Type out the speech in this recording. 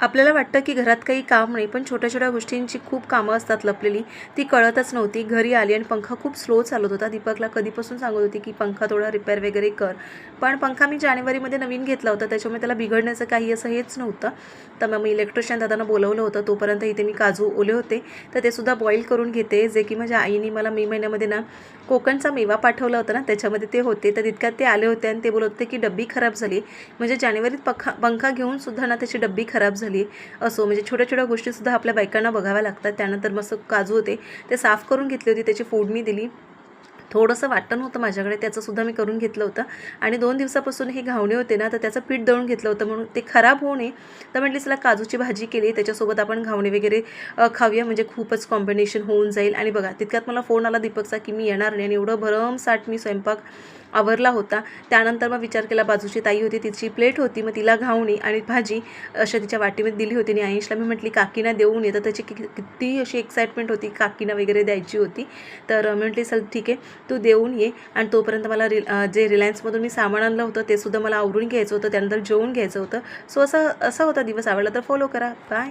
आपल्याला वाटतं की घरात काही काम नाही, पण छोट्या-छोट्या गोष्टींची खूप कामं असतात लपलेली. ती कळतच नव्हती. घरी आली आणि पंखा खूप स्लो चालत होता. दीपकला कधीपासून सांगत होती की पंखा थोडा रिपेअर वगैरे कर. पण पंखा मी जानेवारीमध्ये नवीन घेतला होता, त्याच्यामुळे त्याला बिघडण्याचं काही असं हेच नव्हतं. तर मग मी इलेक्ट्रिशियन दादांना बोलावलं होतं. तोपर्यंत इथे मी काजू ओले होते, तर ते सुद्धा बॉईल करून घेते. जे की माझ्या आईने मला मे महिन्यामध्ये ना कोकणचा मेवा पाठवला होता ना, त्याच्यामध्ये ते होते. तर तितक्यात ते आले होते आणि ते बोलत होते की डब्बी खराब झाली. म्हणजे जानेवारीत पंखा घेऊन सुद्धा ना त्याची डब्बी खराब झाली. असो म्हणजे छोट्या-छोट्या गोष्टीसुद्धा आपल्या बायकांना बघाव्या लागतात. त्यानंतर मस्त काजू होते ते साफ करून घेतले होते, त्याची फोडणी दिली. थोडंसं वाटण होतं माझ्याकडे, त्याचंसुद्धा मी करून घेतलं होतं. आणि 2 दिवसापासून हे घावणे होते ना, तर त्याचं पीठ दळून घेतलं होतं. म्हणून ते खराब होऊ नये, तर म्हटली चला काजूची भाजी केली, त्याच्यासोबत आपण घावणे वगैरे खाऊया, म्हणजे खूपच कॉम्बिनेशन होऊन जाईल. आणि बघा तितक्यात मला फोन आला दीपकचा की मी येणार नाही, आणि एवढं भरमसाठ मी स्वयंपाक आवरला होता. त्यानंतर मग विचार केला, बाजूची ताई होती, तिची प्लेट होती, मग तिला घावणी आणि भाजी अशा तिच्या वाटीमध्ये दिली होती. आणि आयुषला मी म्हटली काकींना देऊन ये, तर त्याची किती अशी एक्साइटमेंट होती, काकींना वगैरे द्यायची होती. तर म्हटली चल ठीक आहे, तू देऊन ये. आणि तोपर्यंत मला जे रिलायन्समधून मी सामान आणलं होतं ते सुद्धा मला आवरून घ्यायचं होतं, त्यानंतर जेवून घ्यायचं होतं. सो असा असा होता दिवस. आवडला तर फॉलो करा. बाय.